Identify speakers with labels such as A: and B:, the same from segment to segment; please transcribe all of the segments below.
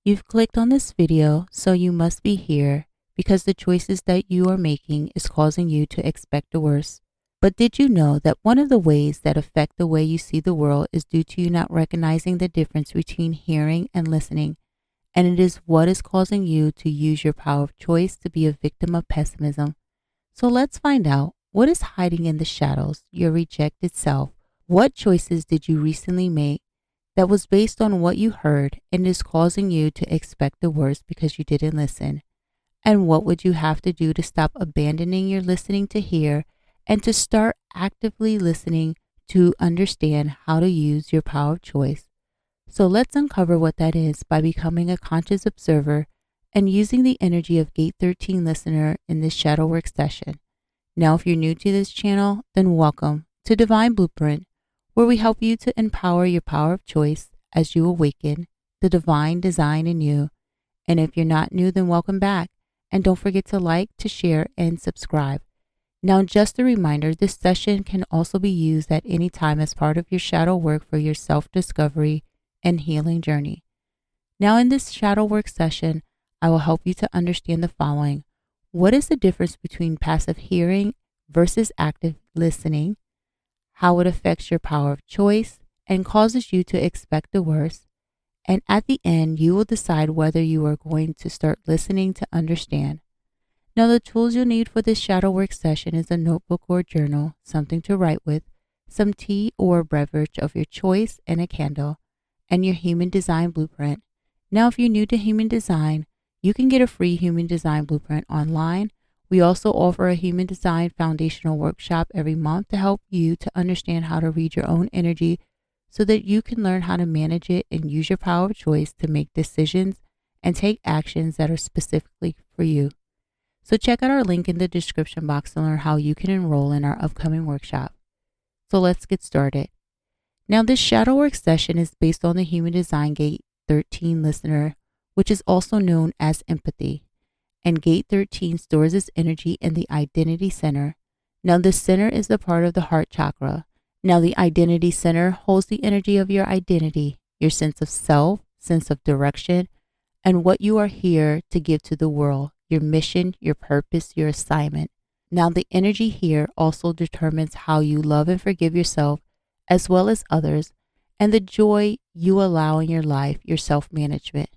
A: You've clicked on this video, so you must be here because the choices that you are making is causing you to expect the worst. But did you know that one of the ways that affect the way you see the world is due to you not recognizing the difference between hearing and listening? And it is what is causing you to use your power of choice to be a victim of pessimism. So let's find out what is hiding in the shadows, your rejected self. What choices did you recently make that was based on what you heard and is causing you to expect the worst because you didn't listen? And what would you have to do to stop abandoning your listening to hear and to start actively listening to understand how to use your power of choice? So let's uncover what that is by becoming a conscious observer and using the energy of Gate 13 listener in this shadow work session. Now, if you're new to this channel, then welcome to Divine Blueprint, where we help you to empower your power of choice as you awaken the divine design in you. And if you're not new, then welcome back. And don't forget to like, to share, and subscribe. Now, just a reminder, this session can also be used at any time as part of your shadow work for your self-discovery and healing journey. Now, in this shadow work session, I will help you to understand the following. What is the difference between passive hearing versus active listening? How it affects your power of choice and causes you to expect the worst. And at the end, you will decide whether you are going to start listening to understand. Now, the tools you'll need for this shadow work session is a notebook or journal, something to write with, some tea or beverage of your choice, and a candle, and your human design blueprint. Now, if you're new to human design, you can get a free human design blueprint online. We also offer a human design foundational workshop every month to help you to understand how to read your own energy so that you can learn how to manage it and use your power of choice to make decisions and take actions that are specifically for you. So check out our link in the description box to learn how you can enroll in our upcoming workshop. So let's get started. Now, this shadow work session is based on the Human Design Gate 13 listener, which is also known as empathy. And Gate 13 stores its energy in the identity center. Now, the center is the part of the heart chakra. Now, the identity center holds the energy of your identity, your sense of self, sense of direction, and what you are here to give to the world, your mission, your purpose, your assignment. Now, the energy here also determines how you love and forgive yourself as well as others, and the joy you allow in your life, your self-management.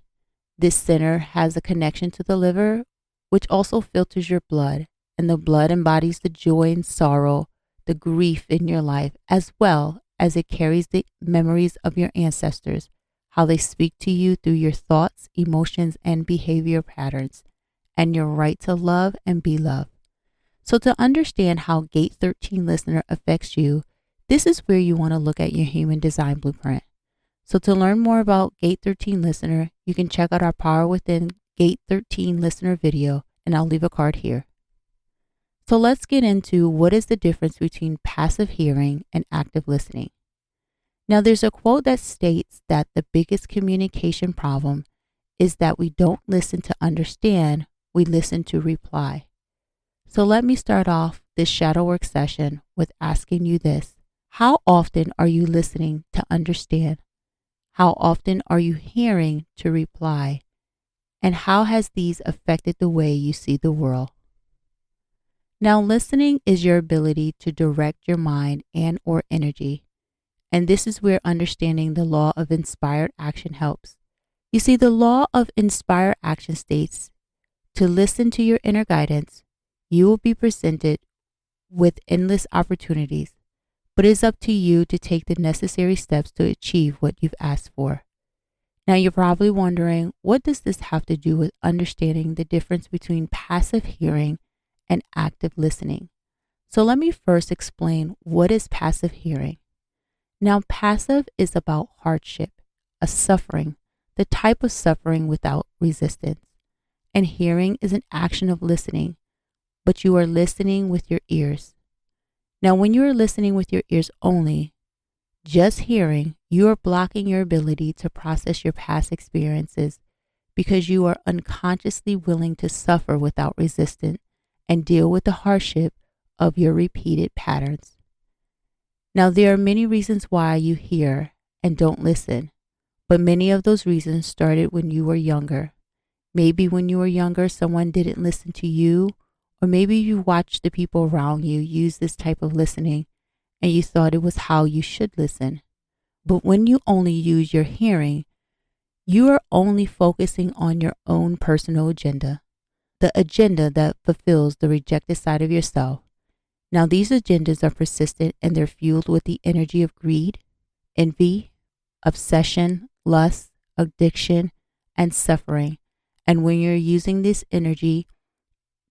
A: This center has a connection to the liver, which also filters your blood, and the blood embodies the joy and sorrow, the grief in your life, as well as it carries the memories of your ancestors, how they speak to you through your thoughts, emotions, and behavior patterns, and your right to love and be loved. So to understand how Gate 13 listener affects you, this is where you want to look at your human design blueprint. So to learn more about Gate 13 listener, you can check out our Power Within Gate 13 listener video, and I'll leave a card here. So let's get into what is the difference between passive hearing and active listening. Now, there's a quote that states that the biggest communication problem is that we don't listen to understand, we listen to reply. So let me start off this shadow work session with asking you this. How often are you listening to understand? How often are you hearing to reply? And how has these affected the way you see the world? Now, listening is your ability to direct your mind and or energy. And this is where understanding the law of inspired action helps. You see, the law of inspired action states, to listen to your inner guidance, you will be presented with endless opportunities, but it's up to you to take the necessary steps to achieve what you've asked for. Now, you're probably wondering, what does this have to do with understanding the difference between passive hearing and active listening? So let me first explain what is passive hearing. Now, passive is about hardship, a suffering, the type of suffering without resistance. And hearing is an action of listening, but you are listening with your ears. Now, when you are listening with your ears only, just hearing, you are blocking your ability to process your past experiences because you are unconsciously willing to suffer without resistance and deal with the hardship of your repeated patterns. Now, there are many reasons why you hear and don't listen, But many of those reasons started when you were younger. Maybe when you were younger, someone didn't listen to you, or maybe you watched the people around you use this type of listening and you thought it was how you should listen. But when you only use your hearing, you are only focusing on your own personal agenda, the agenda that fulfills the rejected side of yourself. Now, these agendas are persistent and they're fueled with the energy of greed, envy, obsession, lust, addiction, and suffering. And when you're using this energy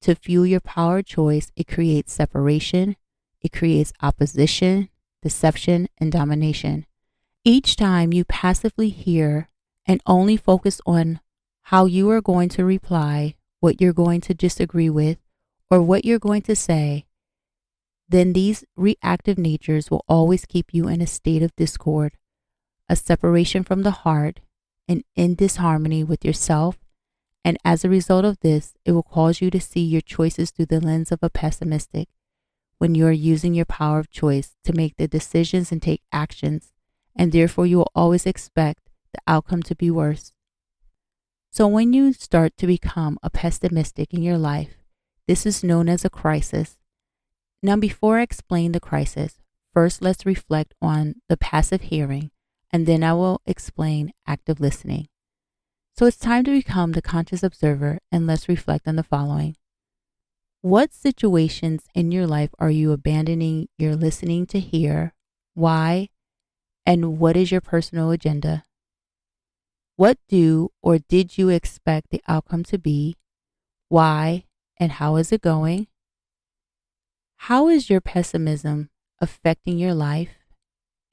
A: to fuel your power of choice, it creates separation, it creates opposition, deception, and domination. Each time you passively hear and only focus on how you are going to reply, what you're going to disagree with, or what you're going to say, then these reactive natures will always keep you in a state of discord, a separation from the heart, and in disharmony with yourself. And as a result of this, it will cause you to see your choices through the lens of a pessimistic when you are using your power of choice to make the decisions and take actions, and therefore you will always expect the outcome to be worse. So when you start to become a pessimistic in your life, this is known as a crisis. Now, before I explain the crisis, first let's reflect on the passive hearing, and then I will explain active listening. So it's time to become the conscious observer, and let's reflect on the following. What situations in your life are you abandoning your listening to hear? Why? And what is your personal agenda? What do or did you expect the outcome to be? Why? And how is it going? How is your pessimism affecting your life,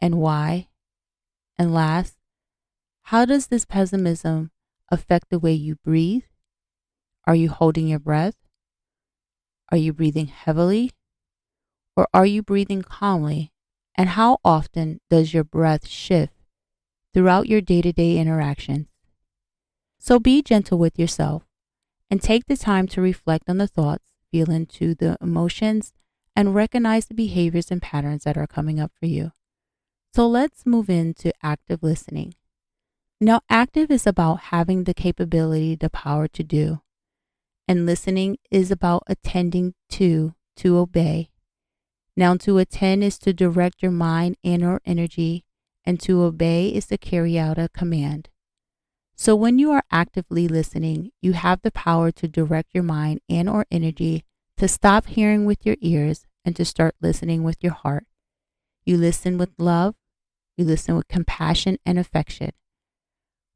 A: and why? And last, how does this pessimism affect the way you breathe? Are you holding your breath? Are you breathing heavily? Or are you breathing calmly? And how often does your breath shift throughout your day-to-day interactions? So be gentle with yourself and take the time to reflect on the thoughts, feel into the emotions, and recognize the behaviors and patterns that are coming up for you. So let's move into active listening. Now, active is about having the capability, the power to do. And listening is about attending to obey. Now, to attend is to direct your mind and or energy, and to obey is to carry out a command. So when you are actively listening, you have the power to direct your mind and or energy to stop hearing with your ears and to start listening with your heart. You listen with love, you listen with compassion and affection.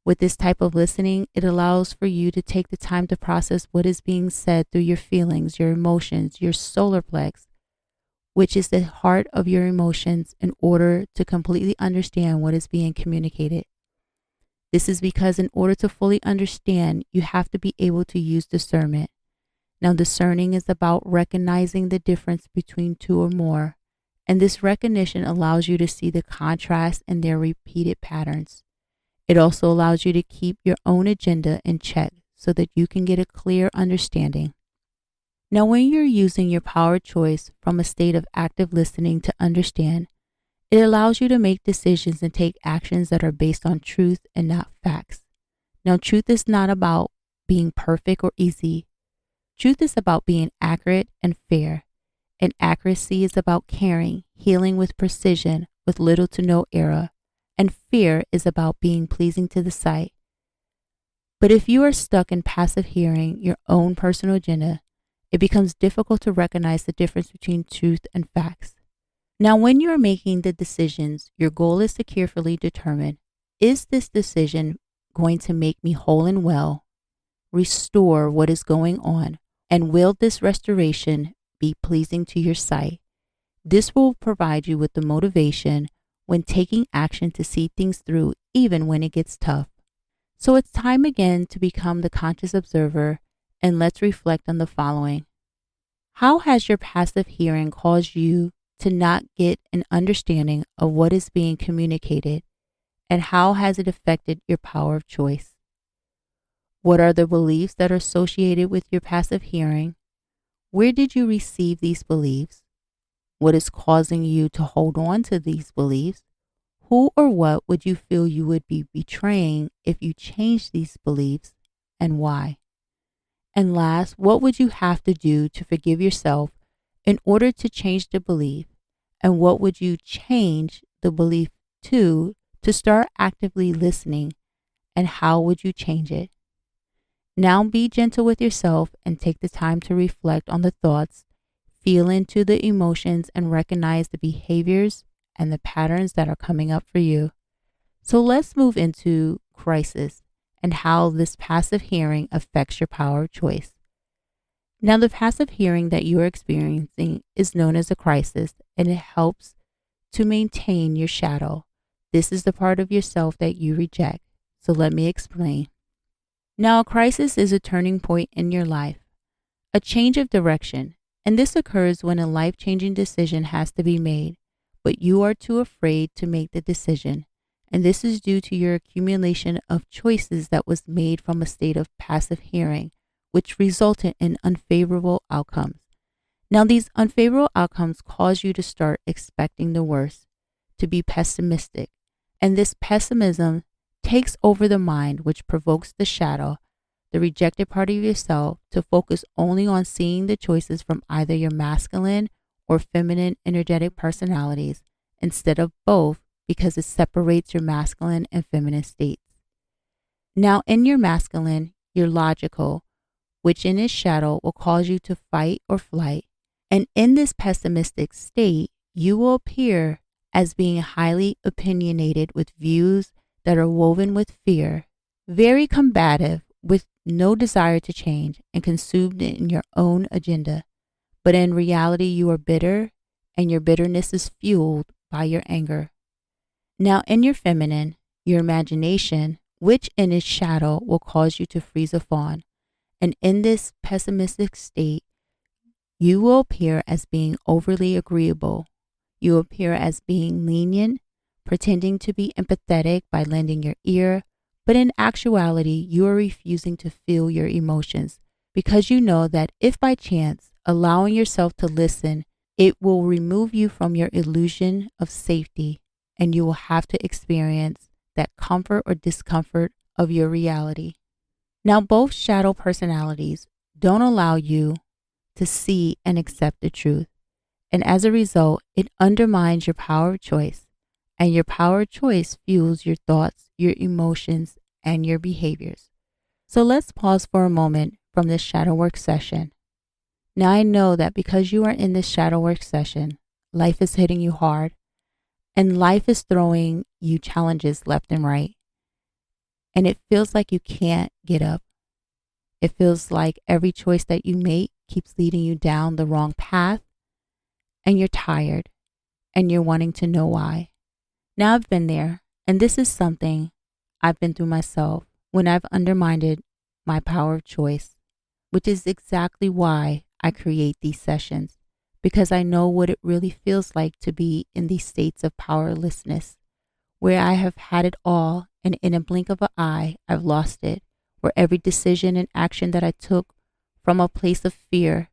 A: With this type of listening, it allows for you to take the time to process what is being said through your feelings, your emotions, your solar plex, which is the heart of your emotions, in order to completely understand what is being communicated. This is because in order to fully understand, you have to be able to use discernment. Now, discerning is about recognizing the difference between two or more, and this recognition allows you to see the contrast in their repeated patterns. It also allows you to keep your own agenda in check so that you can get a clear understanding. Now, when you're using your power choice from a state of active listening to understand, it allows you to make decisions and take actions that are based on truth and not facts. Now, truth is not about being perfect or easy. Truth is about being accurate and fair. And accuracy is about caring, healing with precision, with little to no error. And fear is about being pleasing to the sight. But if you are stuck in passive hearing, your own personal agenda, it becomes difficult to recognize the difference between truth and facts. Now, when you are making the decisions, your goal is to carefully determine, is this decision going to make me whole and well, restore what is going on, and will this restoration be pleasing to your sight? This will provide you with the motivation when taking action to see things through, even when it gets tough. So it's time again to become the conscious observer, and let's reflect on the following. How has your passive hearing caused you to not get an understanding of what is being communicated, and how has it affected your power of choice? What are the beliefs that are associated with your passive hearing? Where did you receive these beliefs? What is causing you to hold on to these beliefs? Who or what would you feel you would be betraying if you changed these beliefs, and why? And last, what would you have to do to forgive yourself in order to change the belief? And what would you change the belief to start actively listening? And how would you change it? Now be gentle with yourself and take the time to reflect on the thoughts, feel into the emotions, and recognize the behaviors and the patterns that are coming up for you. So let's move into crisis and how this passive hearing affects your power of choice. Now, the passive hearing that you are experiencing is known as a crisis, and it helps to maintain your shadow. This is the part of yourself that you reject. So let me explain. Now, a crisis is a turning point in your life, a change of direction, and this occurs when a life-changing decision has to be made, but you are too afraid to make the decision, and this is due to your accumulation of choices that was made from a state of passive hearing, which resulted in unfavorable outcomes. Now, these unfavorable outcomes cause you to start expecting the worst, to be pessimistic, and this pessimism takes over the mind, which provokes the shadow, the rejected part of yourself, to focus only on seeing the choices from either your masculine or feminine energetic personalities instead of both, because it separates your masculine and feminine states. Now, in your masculine, you're logical, which in its shadow will cause you to fight or flight. And in this pessimistic state, you will appear as being highly opinionated with views that are woven with fear, very combative with no desire to change, and consumed in your own agenda. But in reality, you are bitter, and your bitterness is fueled by your anger. Now, in your feminine, your imagination, which in its shadow will cause you to freeze a fawn. And in this pessimistic state, you will appear as being overly agreeable. You appear as being lenient, pretending to be empathetic by lending your ear, but in actuality, you are refusing to feel your emotions because you know that if by chance allowing yourself to listen, it will remove you from your illusion of safety, and you will have to experience that comfort or discomfort of your reality. Now, both shadow personalities don't allow you to see and accept the truth. And as a result, it undermines your power of choice. And your power of choice fuels your thoughts, your emotions, and your behaviors. So let's pause for a moment from this shadow work session. Now, I know that because you are in this shadow work session, life is hitting you hard, and life is throwing you challenges left and right. And it feels like you can't get up. It feels like every choice that you make keeps leading you down the wrong path, and you're tired, and you're wanting to know why. Now, I've been there, and this is something I've been through myself when I've undermined my power of choice, which is exactly why I create these sessions, because I know what it really feels like to be in these states of powerlessness, where I have had it all, and in a blink of an eye, I've lost it, where every decision and action that I took from a place of fear,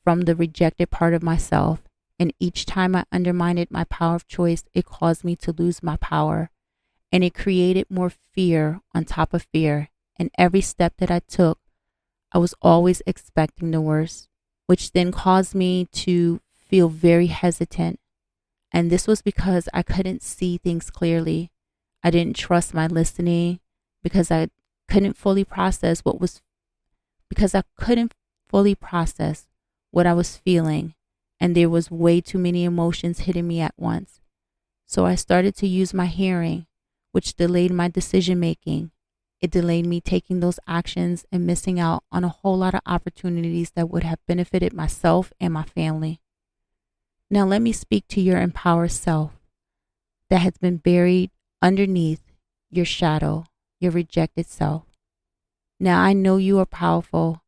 A: from the rejected part of myself, and each time I undermined my power of choice, it caused me to lose my power, and it created more fear on top of fear. And every step that I took, I was always expecting the worst, which then caused me to feel very hesitant. And this was because I couldn't see things clearly. I didn't trust my listening because I couldn't fully process what I was feeling. And there was way too many emotions hitting me at once. So I started to use my hearing, which delayed my decision making. It delayed me taking those actions and missing out on a whole lot of opportunities that would have benefited myself and my family. Now let me speak to your empowered self that has been buried underneath your shadow, your rejected self. Now I know you are powerful,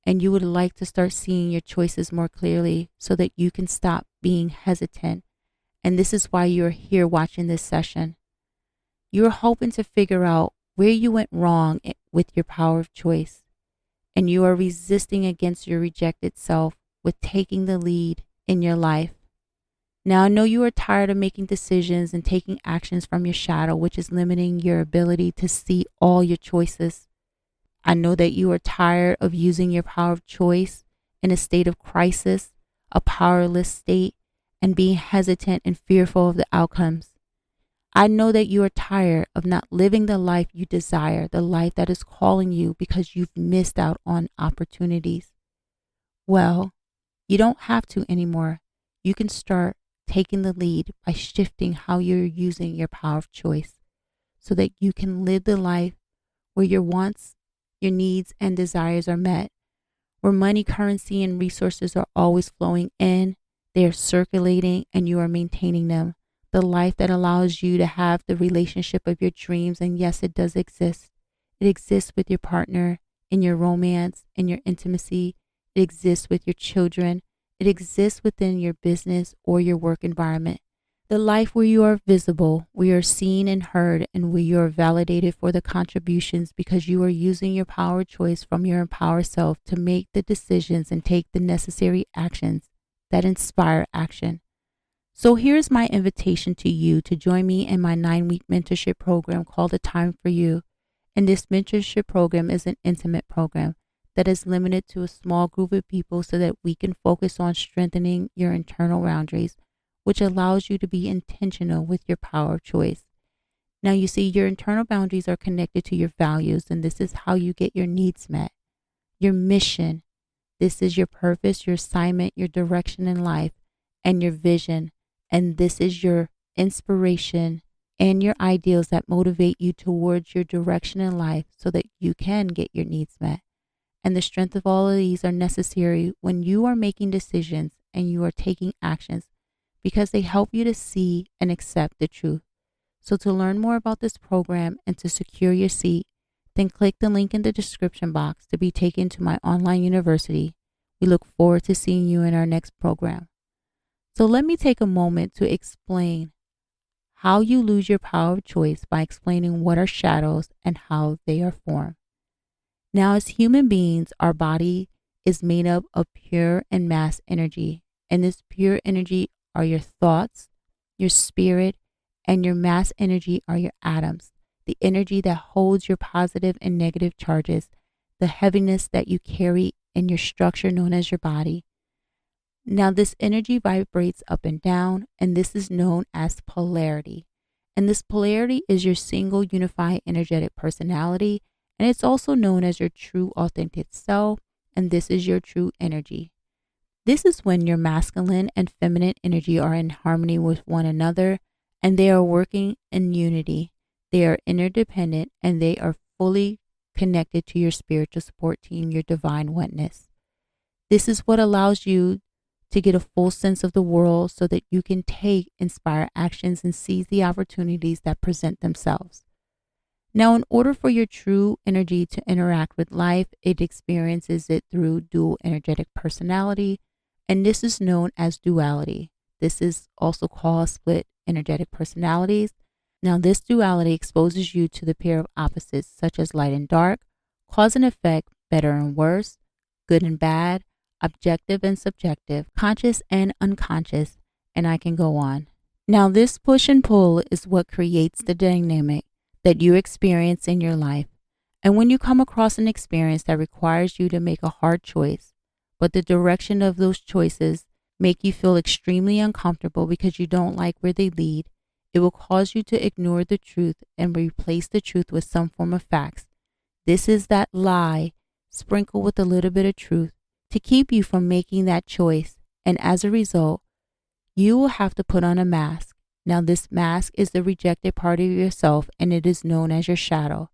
A: and you would like to start seeing your choices more clearly so that you can stop being hesitant. And this is why you're here watching this session. You're hoping to figure out where you went wrong with your power of choice. And you are resisting against your rejected self with taking the lead in your life. Now, I know you are tired of making decisions and taking actions from your shadow, which is limiting your ability to see all your choices. I know that you are tired of using your power of choice in a state of crisis, a powerless state, and being hesitant and fearful of the outcomes. I know that you are tired of not living the life you desire, the life that is calling you because you've missed out on opportunities. Well, you don't have to anymore. You can start taking the lead by shifting how you're using your power of choice so that you can live the life where your wants, your needs, and desires are met, where money, currency, and resources are always flowing in, they are circulating, and you are maintaining them. The life that allows you to have the relationship of your dreams. And yes, it does exist. It exists with your partner, in your romance, in your intimacy. It exists with your children. It exists within your business or your work environment. The life where you are visible, where you are seen and heard, and where you are validated for the contributions because you are using your power of choice from your empowered self to make the decisions and take the necessary actions that inspire action. So here's my invitation to you to join me in my 9-week mentorship program called A Time for You. And this mentorship program is an intimate program that is limited to a small group of people so that we can focus on strengthening your internal boundaries, which allows you to be intentional with your power of choice. Now, you see, your internal boundaries are connected to your values, and this is how you get your needs met. Your mission, this is your purpose, your assignment, your direction in life, and your vision. And this is your inspiration and your ideals that motivate you towards your direction in life so that you can get your needs met. And the strength of all of these are necessary when you are making decisions and you are taking actions because they help you to see and accept the truth. So to learn more about this program and to secure your seat, then click the link in the description box to be taken to my online university. We look forward to seeing you in our next program. So let me take a moment to explain how you lose your power of choice by explaining what are shadows and how they are formed. Now, as human beings, our body is made up of pure and mass energy. And this pure energy are your thoughts, your spirit, and your mass energy are your atoms, the energy that holds your positive and negative charges, the heaviness that you carry in your structure known as your body. Now, this energy vibrates up and down, and this is known as polarity. And this polarity is your single unified energetic personality, and it's also known as your true authentic self, and this is your true energy. This is when your masculine and feminine energy are in harmony with one another, and they are working in unity. They are interdependent, and they are fully connected to your spiritual support team, your divine oneness. This is what allows you to get a full sense of the world so that you can take inspired actions and seize the opportunities that present themselves. Now, in order for your true energy to interact with life, it experiences it through dual energetic personality, and this is known as duality. This is also called split energetic personalities. Now, this duality exposes you to the pair of opposites such as light and dark, cause and effect, better and worse, good and bad, objective and subjective, conscious and unconscious, and I can go on. Now, this push and pull is what creates the dynamic that you experience in your life. And when you come across an experience that requires you to make a hard choice, but the direction of those choices make you feel extremely uncomfortable because you don't like where they lead, it will cause you to ignore the truth and replace the truth with some form of facts. This is that lie sprinkled with a little bit of truth to keep you from making that choice. And as a result, you will have to put on a mask. Now, this mask is the rejected part of yourself, and it is known as your shadow.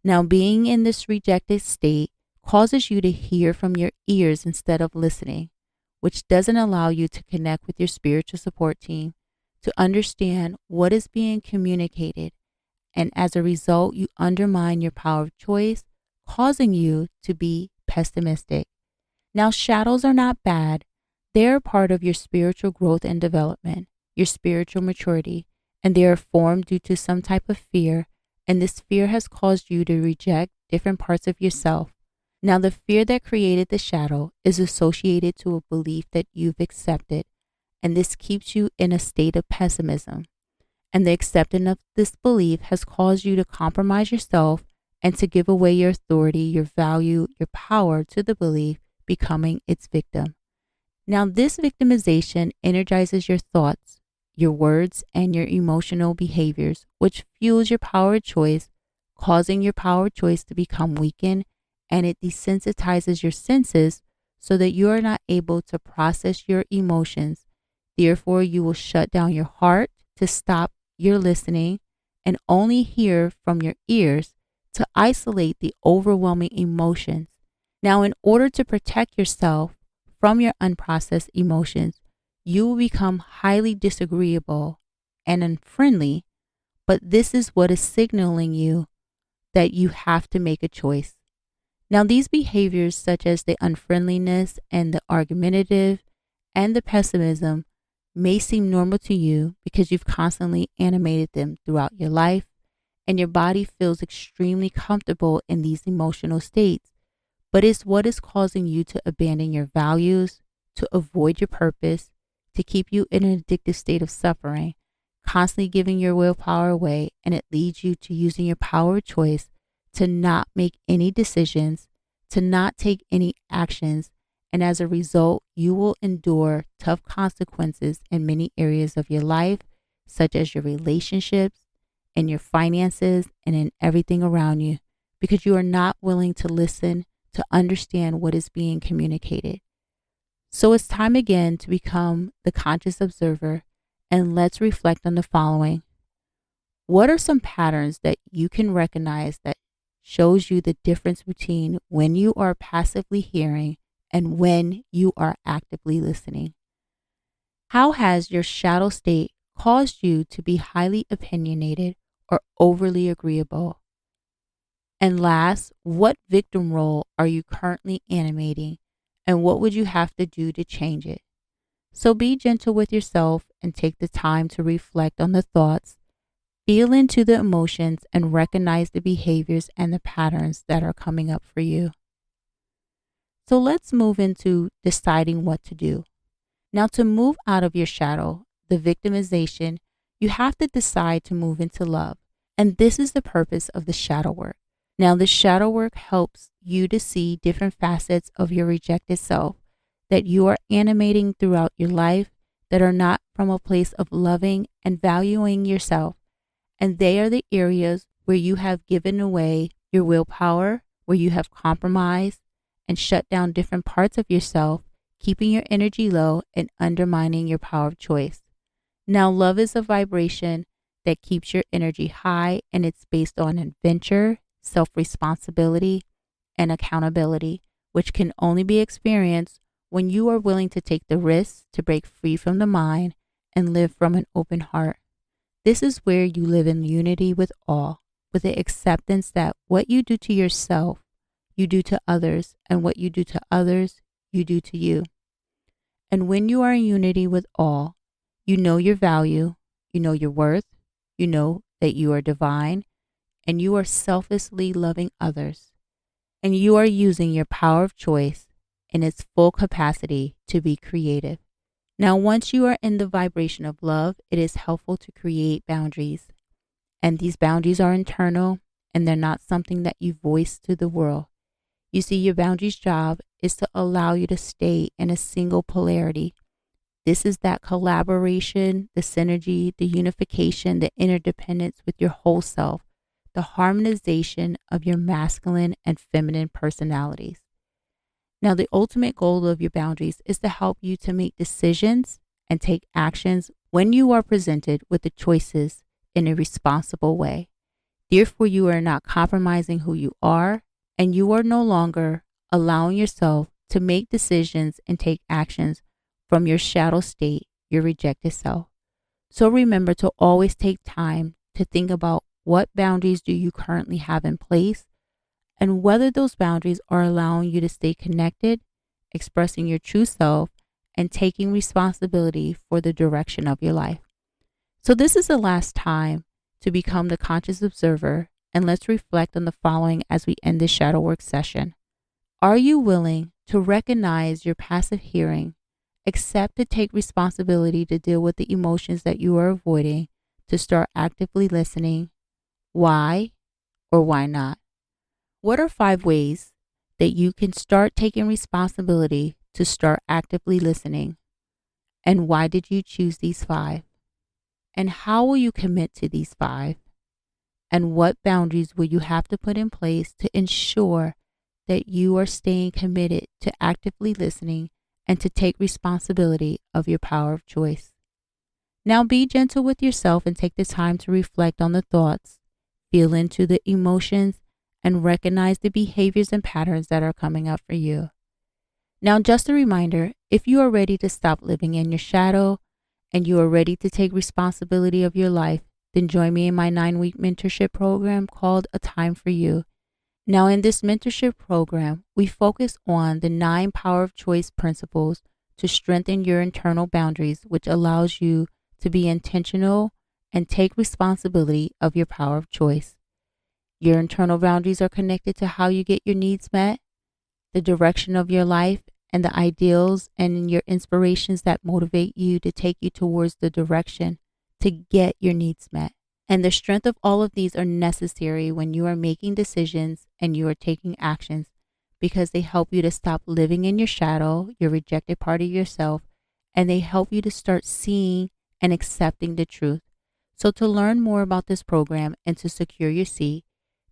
A: Now, being in this rejected state causes you to hear from your ears instead of listening, which doesn't allow you to connect with your spiritual support team to understand what is being communicated. And as a result, you undermine your power of choice, causing you to be pessimistic. Now, shadows are not bad. They're part of your spiritual growth and development, your spiritual maturity, and they are formed due to some type of fear, and this fear has caused you to reject different parts of yourself. Now, the fear that created the shadow is associated to a belief that you've accepted, and this keeps you in a state of pessimism. And the acceptance of this belief has caused you to compromise yourself and to give away your authority, your value, your power to the belief, becoming its victim. Now, this victimization energizes your thoughts, your words, and your emotional behaviors, which fuels your power of choice, causing your power of choice to become weakened, and it desensitizes your senses so that you are not able to process your emotions. Therefore, you will shut down your heart to stop your listening and only hear from your ears to isolate the overwhelming emotions. Now, in order to protect yourself from your unprocessed emotions, you will become highly disagreeable and unfriendly, but this is what is signaling you that you have to make a choice. Now, these behaviors, such as the unfriendliness and the argumentative and the pessimism, may seem normal to you because you've constantly animated them throughout your life, and your body feels extremely comfortable in these emotional states. But it's what is causing you to abandon your values, to avoid your purpose, to keep you in an addictive state of suffering, constantly giving your willpower away, and it leads you to using your power of choice to not make any decisions, to not take any actions, and as a result, you will endure tough consequences in many areas of your life, such as your relationships, and your finances, and in everything around you, because you are not willing to listen to understand what is being communicated. So it's time again to become the conscious observer, and let's reflect on the following. What are some patterns that you can recognize that shows you the difference between when you are passively hearing and when you are actively listening? How has your shadow state caused you to be highly opinionated or overly agreeable? And last, what victim role are you currently animating, and what would you have to do to change it? So be gentle with yourself and take the time to reflect on the thoughts, feel into the emotions, and recognize the behaviors and the patterns that are coming up for you. So let's move into deciding what to do. Now, to move out of your shadow, the victimization, you have to decide to move into love. And this is the purpose of the shadow work. Now, the shadow work helps you to see different facets of your rejected self that you are animating throughout your life that are not from a place of loving and valuing yourself. And they are the areas where you have given away your willpower, where you have compromised and shut down different parts of yourself, keeping your energy low and undermining your power of choice. Now, love is a vibration that keeps your energy high, and it's based on adventure, self-responsibility, and accountability, which can only be experienced when you are willing to take the risks to break free from the mind and live from an open heart. This is where you live in unity with all, with the acceptance that what you do to yourself, you do to others, and what you do to others, you do to you. And when you are in unity with all, you know your value, you know your worth, you know that you are divine, and you are selflessly loving others. And you are using your power of choice in its full capacity to be creative. Now, once you are in the vibration of love, it is helpful to create boundaries. And these boundaries are internal, and they're not something that you voice to the world. You see, your boundaries' job is to allow you to stay in a single polarity. This is that collaboration, the synergy, the unification, the interdependence with your whole self, the harmonization of your masculine and feminine personalities. Now, the ultimate goal of your boundaries is to help you to make decisions and take actions when you are presented with the choices in a responsible way. Therefore, you are not compromising who you are, and you are no longer allowing yourself to make decisions and take actions from your shadow state, your rejected self. So remember to always take time to think about what boundaries do you currently have in place, and whether those boundaries are allowing you to stay connected, expressing your true self, and taking responsibility for the direction of your life. So this is the last time to become the conscious observer, and let's reflect on the following as we end this shadow work session. Are you willing to recognize your passive hearing Accept to take responsibility to deal with the emotions that you are avoiding, to start actively listening. Why or why not? What are 5 ways that you can start taking responsibility to start actively listening? And why did you choose these 5? And how will you commit to these 5? And what boundaries will you have to put in place to ensure that you are staying committed to actively listening and to take responsibility of your power of choice? Now be gentle with yourself and take the time to reflect on the thoughts, feel into the emotions, and recognize the behaviors and patterns that are coming up for you. Now, just a reminder, if you are ready to stop living in your shadow and you are ready to take responsibility of your life, then join me in my 9-week mentorship program called A Time for You. Now, in this mentorship program, we focus on the 9 power of choice principles to strengthen your internal boundaries, which allows you to be intentional and take responsibility of your power of choice. Your internal boundaries are connected to how you get your needs met, the direction of your life, and the ideals and your inspirations that motivate you to take you towards the direction to get your needs met. And the strength of all of these are necessary when you are making decisions and you are taking actions, because they help you to stop living in your shadow, your rejected part of yourself, and they help you to start seeing and accepting the truth. So to learn more about this program and to secure your seat,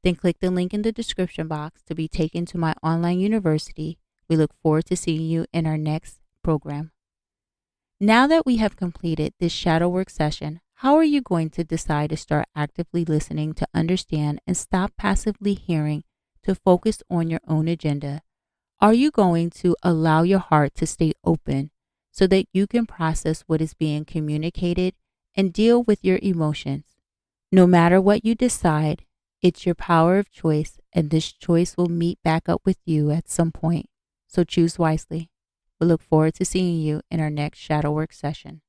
A: then click the link in the description box to be taken to my online university. We look forward to seeing you in our next program. Now that we have completed this shadow work session, how are you going to decide to start actively listening to understand and stop passively hearing to focus on your own agenda? Are you going to allow your heart to stay open so that you can process what is being communicated and deal with your emotions? No matter what you decide, it's your power of choice, and this choice will meet back up with you at some point. So choose wisely. We look forward to seeing you in our next shadow work session.